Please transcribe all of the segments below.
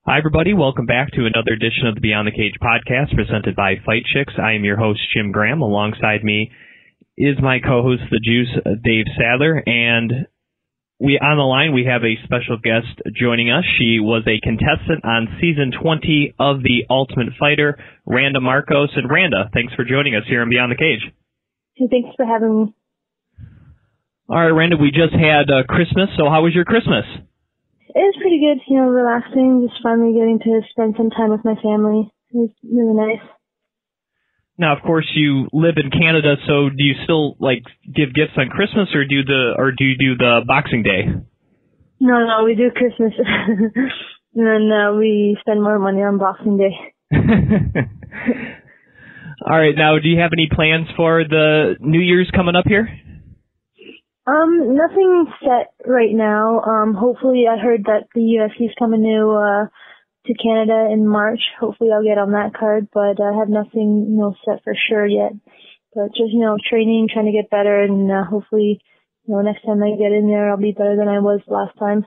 Hi, everybody. Welcome back to another edition of the Beyond the Cage podcast presented by Fight Chicks. I am your host, Jim Graham. Alongside me is my co-host, the Juice, Dave Sadler. And on the line, we have a special guest joining us. She was a contestant on season 20 of The Ultimate Fighter, Randa Markos. And Randa, thanks for joining us here on Beyond the Cage. Hey, thanks for having me. All right, Randa, we just had Christmas. So how was your Christmas? It was pretty good, relaxing, just finally getting to spend some time with my family. It was really nice. Now, of course, you live in Canada, so do you still give gifts on Christmas, or do you do the Boxing Day? No, we do Christmas, and then we spend more money on Boxing Day. All right, now, do you have any plans for the New Year's coming up here? Nothing set right now. Hopefully, I heard that the UFC is coming to Canada in March. Hopefully, I'll get on that card, but I have nothing, set for sure yet. But just, training, trying to get better, and hopefully, next time I get in there, I'll be better than I was last time.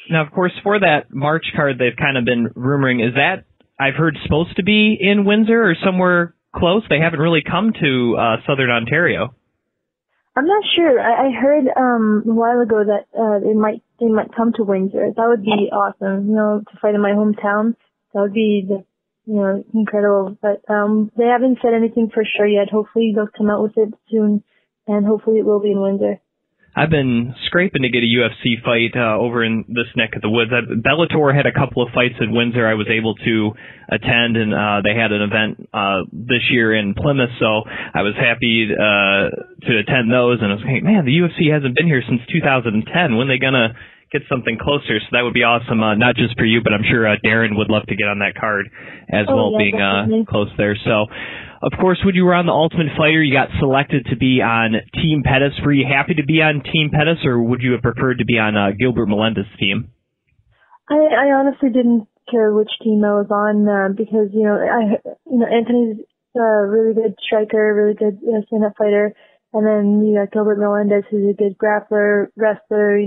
Now, of course, for that March card, they've kind of been rumoring, is that, I've heard, supposed to be in Windsor or somewhere close? They haven't really come to Southern Ontario. I'm not sure. I heard a while ago that they might come to Windsor. That would be awesome, to fight in my hometown. That would be incredible. But they haven't said anything for sure yet. Hopefully they'll come out with it soon, and hopefully it will be in Windsor. I've been scraping to get a UFC fight over in this neck of the woods. Bellator had a couple of fights in Windsor I was able to attend, and they had an event this year in Plymouth, so I was happy to attend those. And I was like, man, the UFC hasn't been here since 2010. When are they going to get something closer? So that would be awesome, not just for you, but I'm sure Darren would love to get on that card as well, being close there. So, of course, when you were on The Ultimate Fighter, you got selected to be on Team Pettis. Were you happy to be on Team Pettis, or would you have preferred to be on Gilbert Melendez's team? I honestly didn't care which team I was on because Anthony's a really good striker, really good stand-up fighter, and then you got Gilbert Melendez, who's a good grappler, wrestler,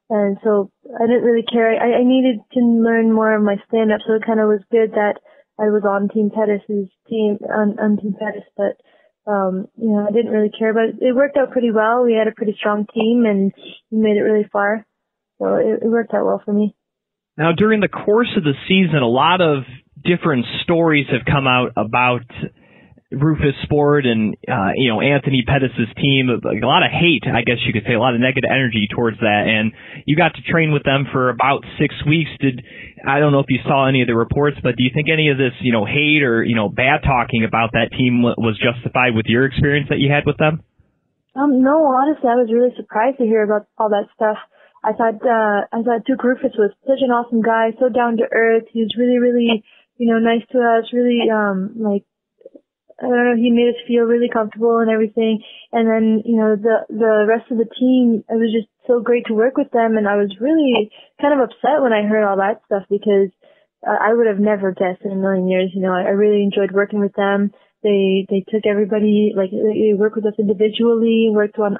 and so I didn't really care. I needed to learn more of my stand-up, so it kind of was good that I was on Team Pettis' team, on Team Pettis, but, I didn't really care, but it worked out pretty well. We had a pretty strong team, and we made it really far, so it worked out well for me. Now, during the course of the season, a lot of different stories have come out about Rufus Sport and, Anthony Pettis' team. A lot of hate, I guess you could say, a lot of negative energy towards that. And you got to train with them for about 6 weeks. I don't know if you saw any of the reports, but do you think any of this, hate or, bad talking about that team was justified with your experience that you had with them? No, honestly, I was really surprised to hear about all that stuff. I thought Duke Rufus was such an awesome guy, so down to earth. He was really, really, nice to us, really, I don't know, he made us feel really comfortable and everything. And then, the rest of the team, it was just so great to work with them. And I was really kind of upset when I heard all that stuff because I would have never guessed in a million years. I really enjoyed working with them. They took everybody, they worked with us individually, worked on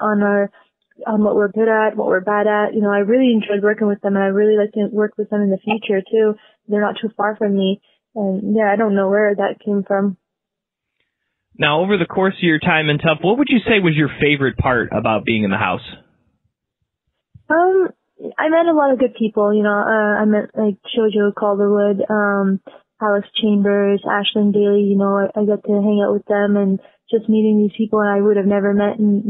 what we're good at, what we're bad at. I really enjoyed working with them, and I really like to work with them in the future too. They're not too far from me. And yeah, I don't know where that came from. Now, over the course of your time in TUF, what would you say was your favorite part about being in the house? I met a lot of good people. I met Shoujo Calderwood, Alex Chambers, Ashlyn Daly. I got to hang out with them and just meeting these people I would have never met. And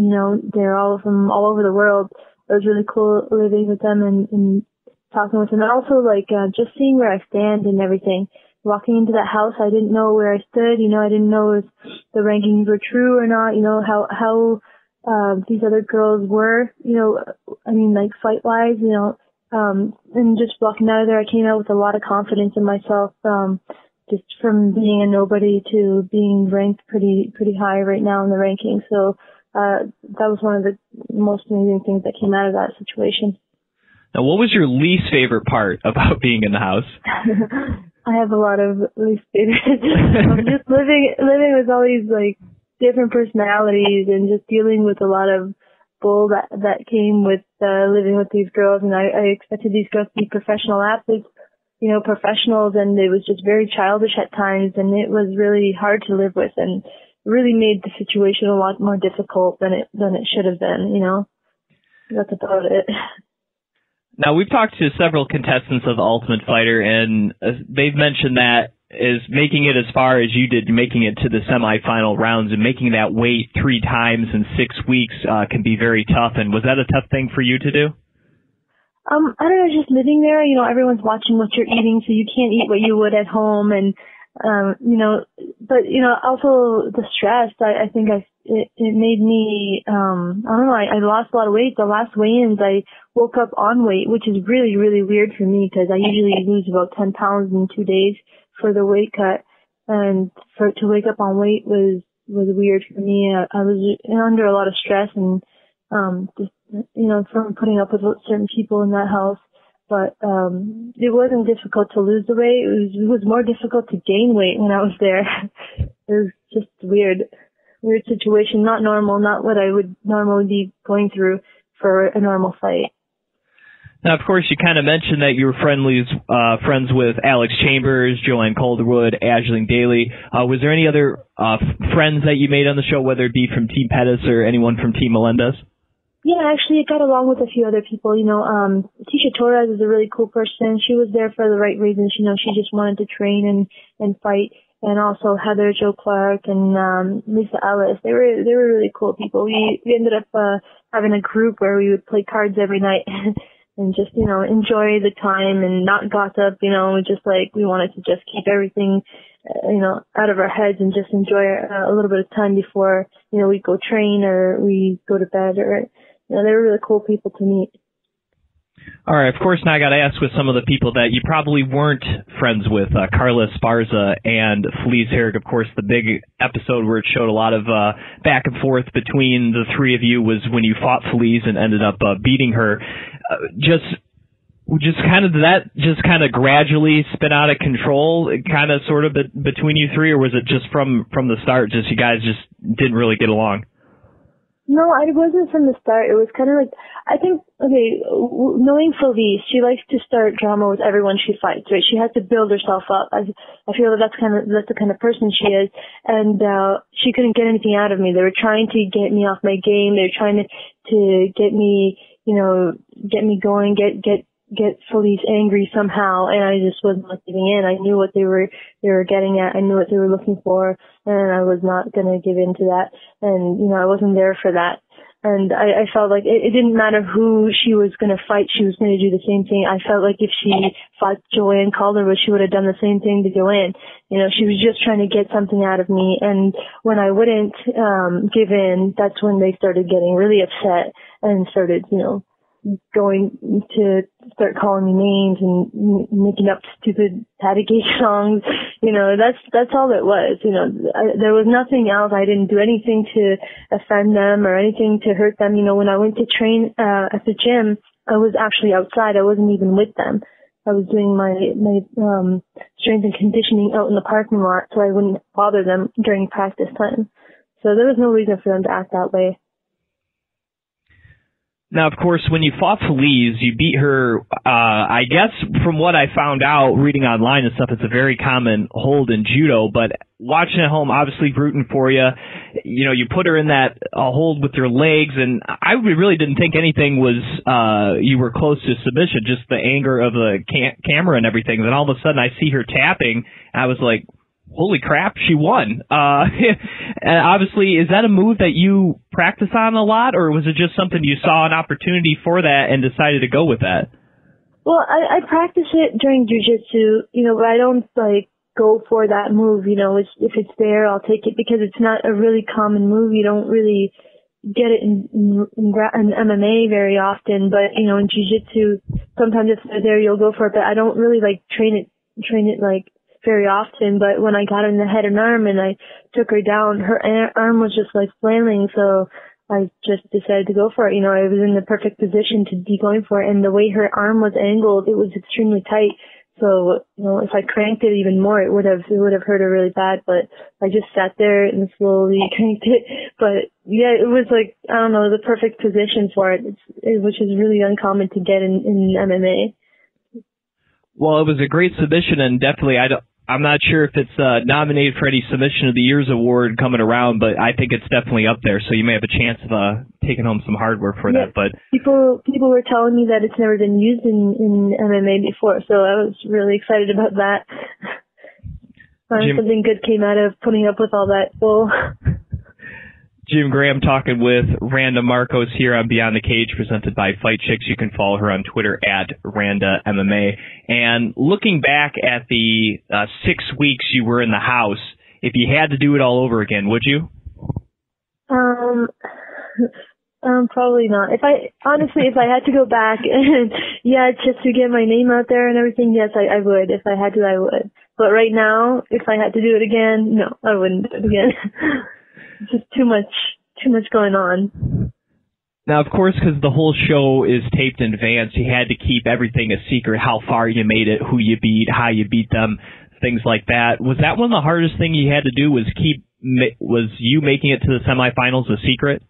they're all from all over the world. It was really cool living with them and talking with them, and also just seeing where I stand and everything. Walking into that house, I didn't know where I stood. I didn't know if the rankings were true or not. How these other girls were. Fight-wise. And just walking out of there, I came out with a lot of confidence in myself. Just from being a nobody to being ranked pretty high right now in the rankings. So that was one of the most amazing things that came out of that situation. Now, what was your least favorite part about being in the house? I have a lot of least favorites. Just living with all these different personalities and just dealing with a lot of bull that came with living with these girls. And I expected these girls to be professional athletes, professionals, and it was just very childish at times, and it was really hard to live with, and really made the situation a lot more difficult than it should have been. That's about it. Now, we've talked to several contestants of The Ultimate Fighter, and they've mentioned that is making it as far as you did, making it to the semifinal rounds and making that weight 3 times in 6 weeks can be very tough. And was that a tough thing for you to do? I don't know, just living there, everyone's watching what you're eating, so you can't eat what you would at home, and but also the stress. I think it made me I don't know, I lost a lot of weight. The last weigh-ins I woke up on weight, which is really, really weird for me because I usually lose about 10 pounds in 2 days for the weight cut, and to wake up on weight was weird for me. I was under a lot of stress and just, from putting up with certain people in that house. But it wasn't difficult to lose the weight. It was more difficult to gain weight when I was there. It was just weird situation, not normal, not what I would normally be going through for a normal fight. Now, of course, you kind of mentioned that you were friends with Alex Chambers, Joanne Calderwood, Aisling Daly. Was there any other friends that you made on the show, whether it be from Team Pettis or anyone from Team Melendez? Yeah, actually, I got along with a few other people. Tisha Torres is a really cool person. She was there for the right reasons. She just wanted to train and fight. And also Heather, Joe Clark, and Lisa Ellis. They were really cool people. We ended up having a group where we would play cards every night and just enjoy the time and not gossip. Just like we wanted to just keep everything out of our heads and just enjoy a little bit of time before we go train or we go to bed, or they were really cool people to meet. All right, of course, now I got to ask with some of the people that you probably weren't friends with, Carla Esparza and Felice Herrig. Of course, the big episode where it showed a lot of back and forth between the three of you was when you fought Felice and ended up beating her. Just kind of gradually spin out of control, kind of sort of between you three, or was it just from the start, just you guys just didn't really get along? No, it wasn't from the start. It was kind of like, I think, knowing Felice, she likes to start drama with everyone she fights, right? She has to build herself up. I feel that's the kind of person she is. And, she couldn't get anything out of me. They were trying to get me off my game. They were trying to get me, get me going, get Felice angry somehow, and I just wasn't giving in. I knew what they were getting at. I knew what they were looking for, and I was not going to give in to that. And, I wasn't there for that. And I felt like it didn't matter who she was going to fight, she was going to do the same thing. I felt like if she fought Joanne Calderwood, she would have done the same thing to Joanne. She was just trying to get something out of me. And when I wouldn't give in, that's when they started getting really upset and started, going to start calling me names and making up stupid Patty Gay songs. That's all it was. There was nothing else. I didn't do anything to offend them or anything to hurt them. When I went to train at the gym, I was actually outside. I wasn't even with them. I was doing my strength and conditioning out in the parking lot, so I wouldn't bother them during practice time. So there was no reason for them to act that way. Now, of course, when you fought Felice, you beat her, I guess from what I found out, reading online and stuff, it's a very common hold in judo, but watching at home, obviously rooting for you, you put her in that hold with your legs, and I really didn't think anything was, you were close to submission, just the anger of the camera and everything. Then all of a sudden I see her tapping, and I was like, holy crap, she won. And obviously, is that a move that you practice on a lot, or was it just something you saw an opportunity for that and decided to go with that? Well, I practice it during jiu-jitsu, but I don't, go for that move, if it's there, I'll take it, because it's not a really common move. You don't really get it in MMA very often, but, in jiu-jitsu, sometimes if they're there, you'll go for it, but I don't really, train it, very often. But when I got her in the head and arm and I took her down, her arm was just flailing, so I just decided to go for it. I was in the perfect position to be going for it, and the way her arm was angled, it was extremely tight. So, if I cranked it even more, it would have hurt her really bad, but I just sat there and slowly cranked it. But yeah, it was the perfect position for it, which is really uncommon to get in MMA. Well, it was a great submission, and definitely I'm not sure if it's nominated for any Submission of the Year's award coming around, but I think it's definitely up there. So you may have a chance of taking home some hardware for that. But people were telling me that it's never been used in MMA before, so I was really excited about that. Something good came out of putting up with all that bull. Jim Graham talking with Randa Markos here on Beyond the Cage, presented by Fight Chicks. You can follow her on Twitter at Randa MMA. And looking back at the 6 weeks you were in the house, if you had to do it all over again, would you? Probably not. If I had to go back and just to get my name out there and everything, yes, I would. If I had to, I would. But right now, if I had to do it again, no, I wouldn't do it again. Just too much going on. Now, of course, because the whole show is taped in advance, you had to keep everything a secret, how far you made it, who you beat, how you beat them, things like that. Was that one of the hardest things you had to do, was you making it to the semifinals a secret?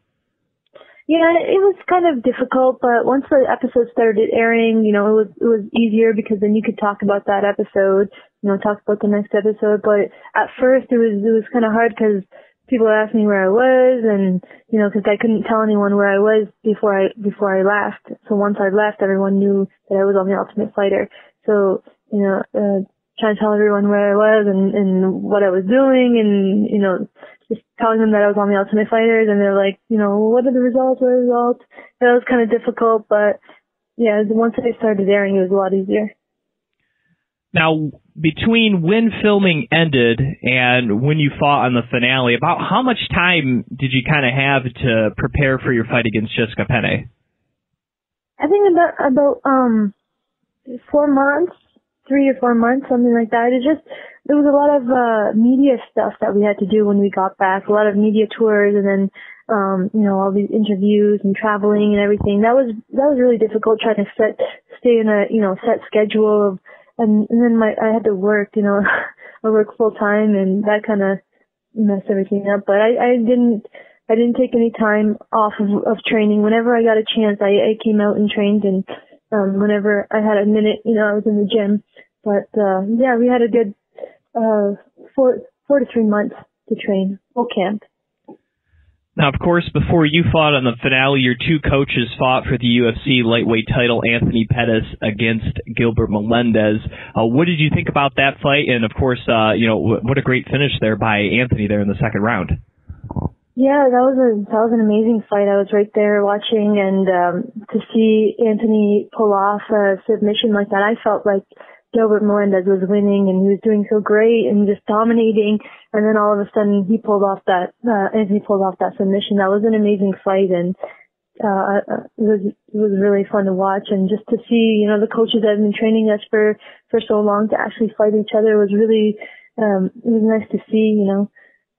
Yeah, it was kind of difficult, but once the episode started airing, it was easier because then you could talk about that episode, talk about the next episode. But at first it was kind of hard because people asked me where I was, and because I couldn't tell anyone where I was before I left. So once I left, everyone knew that I was on the Ultimate Fighter. So trying to tell everyone where I was and what I was doing, and just telling them that I was on the Ultimate Fighters, and they're like, what are the results? What are the results? That was kind of difficult, but yeah, once I started airing, it was a lot easier. Now, between when filming ended and when you fought on the finale, about how much time did you kind of have to prepare for your fight against Jessica Penne? I think about 4 months, 3 or 4 months, something like that. There was a lot of media stuff that we had to do when we got back, a lot of media tours, and then all these interviews and traveling and everything. That was really difficult, trying to stay in a set schedule of. And then I had to work, I work full time, and that kind of messed everything up. But I didn't take any time off of training. Whenever I got a chance, I came out and trained, and whenever I had a minute, I was in the gym. But we had a good 4 to 3 months to train, full camp. Now, of course, before you fought on the finale, your two coaches fought for the UFC lightweight title, Anthony Pettis against Gilbert Melendez. What did you think about that fight? And, of course, what a great finish there by Anthony there in the second round. Yeah, that was an amazing fight. I was right there watching, and to see Anthony pull off a submission like that, I felt like Gilbert Melendez was winning, and he was doing so great and just dominating. And then all of a sudden, Anthony pulled off that submission. That was an amazing fight, and it was really fun to watch. And just to see, the coaches that have been training us for so long to actually fight each other was really, it was nice to see,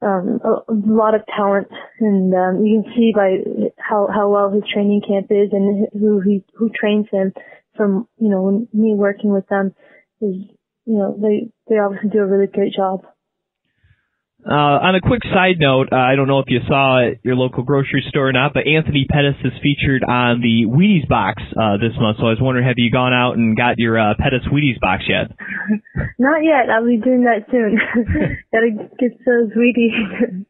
a lot of talent. And you can see by how well his training camp is and who trains him. From, me working with them, is, they obviously do a really great job. On a quick side note, I don't know if you saw it at your local grocery store or not, but Anthony Pettis is featured on the Wheaties box this month. So I was wondering, have you gone out and got your Pettis Wheaties box yet? Not yet. I'll be doing that soon. Gotta get those Wheaties.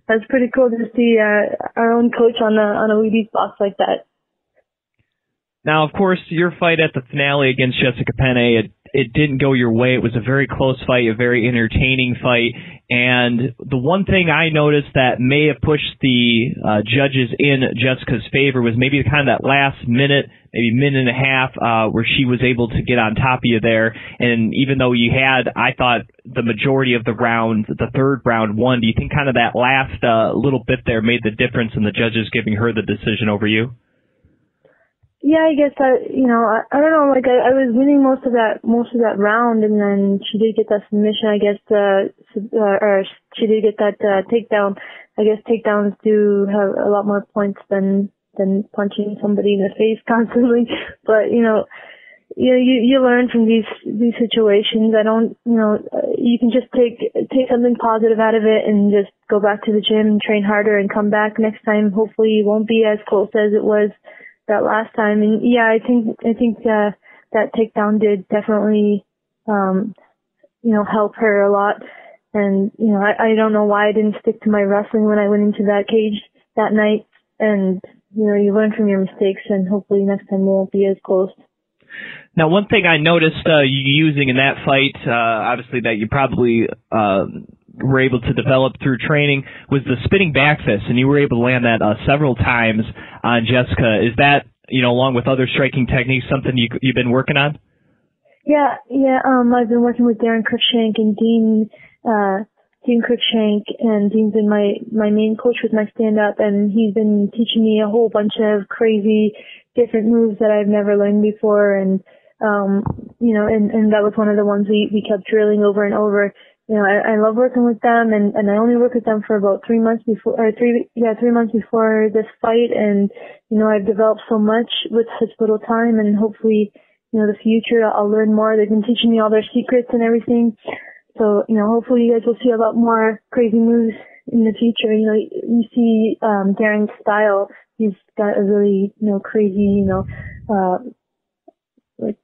That's pretty cool to see our own coach on a Wheaties box like that. Now, of course, your fight at the finale against Jessica Penne, it didn't go your way. It was a very close fight, a very entertaining fight. And the one thing I noticed that may have pushed the judges in Jessica's favor was maybe kind of that last minute, maybe minute and a half, where she was able to get on top of you there. And even though you had, I thought, the majority of the round, the third round won, do you think kind of that last little bit there made the difference in the judges giving her the decision over you? Yeah, I guess I don't know, like I was winning most of that round, and then she did get that submission, I guess, or she did get that takedown. I guess takedowns do have a lot more points than punching somebody in the face constantly. But, you learn from these situations. You can just take something positive out of it and just go back to the gym and train harder and come back next time. Hopefully it won't be as close as it was that last time. And yeah, I think that takedown did definitely, help her a lot. And, I don't know why I didn't stick to my wrestling when I went into that cage that night. And, you learn from your mistakes, and hopefully next time we won't be as close. Now, one thing I noticed you using in that fight, obviously that you probably were able to develop through training, was the spinning back fist, and you were able to land that several times on Jessica. Is that, along with other striking techniques, something you've been working on? Yeah. I've been working with Darren Cruikshank and Dean Cruikshank, and Dean's been my main coach with my stand-up, and he's been teaching me a whole bunch of crazy different moves that I've never learned before, and that was one of the ones we kept drilling over and over. I love working with them, and I only worked with them for about 3 months before, 3 months before this fight, and I've developed so much with such little time, and hopefully, the future I'll learn more. They've been teaching me all their secrets and everything. So, hopefully you guys will see a lot more crazy moves in the future. You see, Darren's style. He's got a really, crazy, like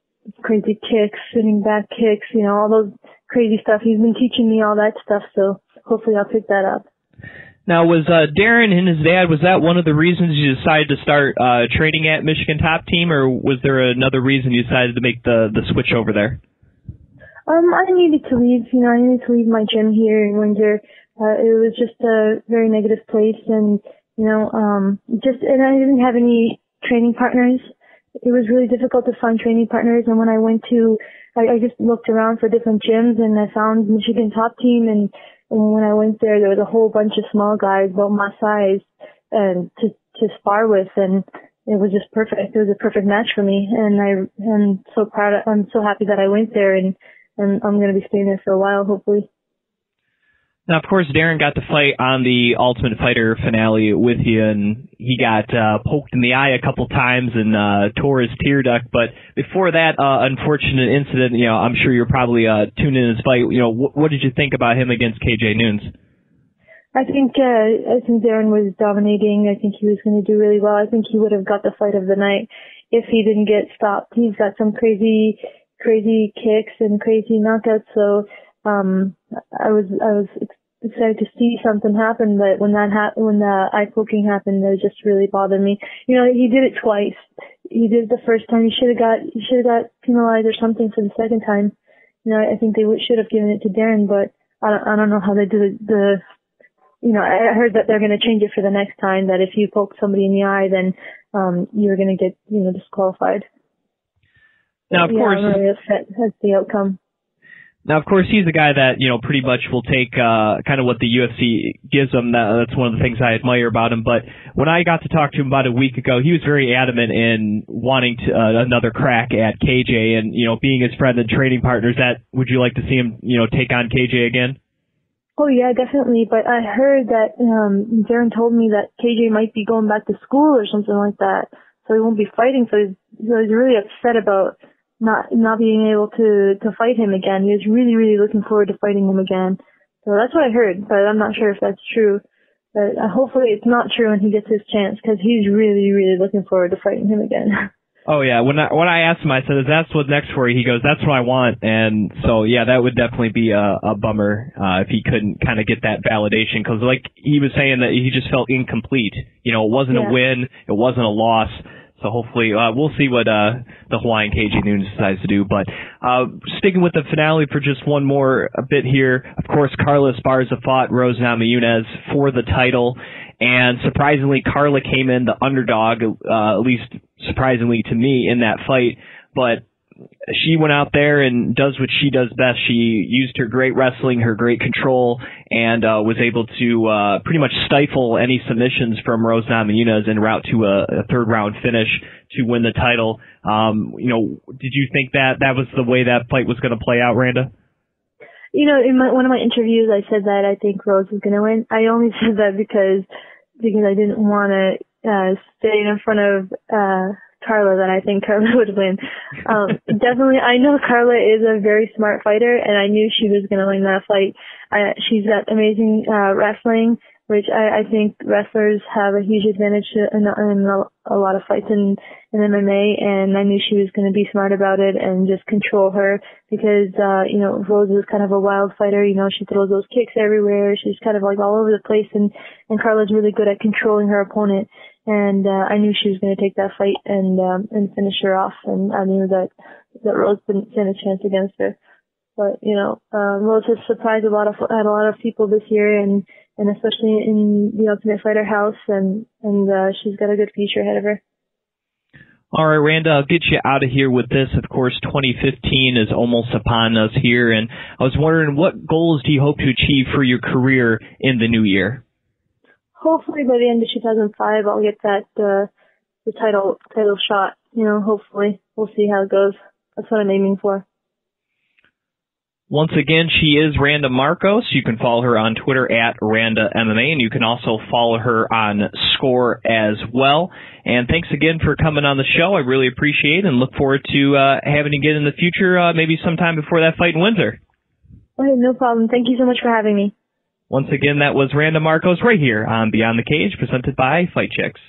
crazy kicks, sitting back kicks, all those crazy stuff. He's been teaching me all that stuff. So hopefully I'll pick that up. Now, was Darren and his dad, was that one of the reasons you decided to start training at Michigan Top Team, or was there another reason you decided to make the switch over there? I needed to leave. I needed to leave my gym here in Windsor. It was just a very negative place, and and I didn't have any training partners. It was really difficult to find training partners. And when I I just looked around for different gyms, and I found Michigan Top Team. And when I went there was a whole bunch of small guys about my size, and to spar with, and it was just perfect. It was a perfect match for me, and I'm so proud. I'm so happy that I went there, and I'm going to be staying there for a while, hopefully. Now, of course, Darren got to fight on the Ultimate Fighter finale with you, and he got poked in the eye a couple times and tore his tear duct. But before that unfortunate incident, I'm sure you're probably tuned in his fight. What did you think about him against KJ Noons? I think Darren was dominating. I think he was going to do really well. I think he would have got the fight of the night if he didn't get stopped. He's got some crazy kicks and crazy knockouts. So I was excited to see something happen, but when the eye poking happened, it just really bothered me. He did it twice. He did it the first time. He should have got penalized or something for the second time. I think they should have given it to Darren, but I don't know how they do the. I heard that they're going to change it for the next time, that if you poke somebody in the eye, then you're going to get disqualified. Now, of course, I'm really upset. That's the outcome. Now, of course, he's a guy that, pretty much will take kind of what the UFC gives him. That's one of the things I admire about him. But when I got to talk to him about a week ago, he was very adamant in wanting another crack at KJ, and, being his friend and training partners. Would you like to see him, take on KJ again? Oh, yeah, definitely. But I heard that Darren told me that KJ might be going back to school or something like that, so he won't be fighting. So he's really upset about not being able to fight him again. He was really, really looking forward to fighting him again. So that's what I heard, but I'm not sure if that's true. But hopefully it's not true and he gets his chance, because he's really, really looking forward to fighting him again. Oh, yeah. When I asked him, I said, that's what's next for you. He goes, that's what I want. And so, yeah, that would definitely be a bummer if he couldn't kind of get that validation, because like he was saying that he just felt incomplete. It wasn't a win. It wasn't a loss. So hopefully we'll see what the Hawaiian KJ Noons decides to do. But sticking with the finale for just one more bit here, of course, Carla Esparza fought Rose Namajunas for the title. And surprisingly, Carla came in the underdog, at least surprisingly to me, in that fight. But she went out there and does what she does best. She used her great wrestling, her great control, and was able to pretty much stifle any submissions from Rose Namajunas en route to a third-round finish to win the title. Did you think that was the way that fight was going to play out, Randa? In one of my interviews, I said that I think Rose was going to win. I only said that because I didn't want to say in front of Carla that I think Carla would win. Definitely, I know Carla is a very smart fighter, and I knew she was going to win that fight. She's got amazing wrestling, which I think wrestlers have a huge advantage in a lot of fights in MMA, and I knew she was going to be smart about it and just control her because, Rose is kind of a wild fighter. She throws those kicks everywhere. She's kind of like all over the place, and Carla's really good at controlling her opponent. And I knew she was going to take that fight and finish her off, and I knew that Rose didn't stand a chance against her. But, Rose has surprised a lot of people this year, and especially in the Ultimate Fighter house, and she's got a good future ahead of her. All right, Randa, I'll get you out of here with this. Of course, 2015 is almost upon us here, and I was wondering, what goals do you hope to achieve for your career in the new year? Hopefully by the end of 2005, I'll get that the title shot. Hopefully. We'll see how it goes. That's what I'm aiming for. Once again, she is Randa Markos. You can follow her on Twitter at Randa MMA, and you can also follow her on Score as well. And thanks again for coming on the show. I really appreciate it and look forward to having you again in the future, maybe sometime before that fight in Windsor. Okay, no problem. Thank you so much for having me. Once again, that was Randa Markos right here on Beyond the Cage, presented by Fight Chicks.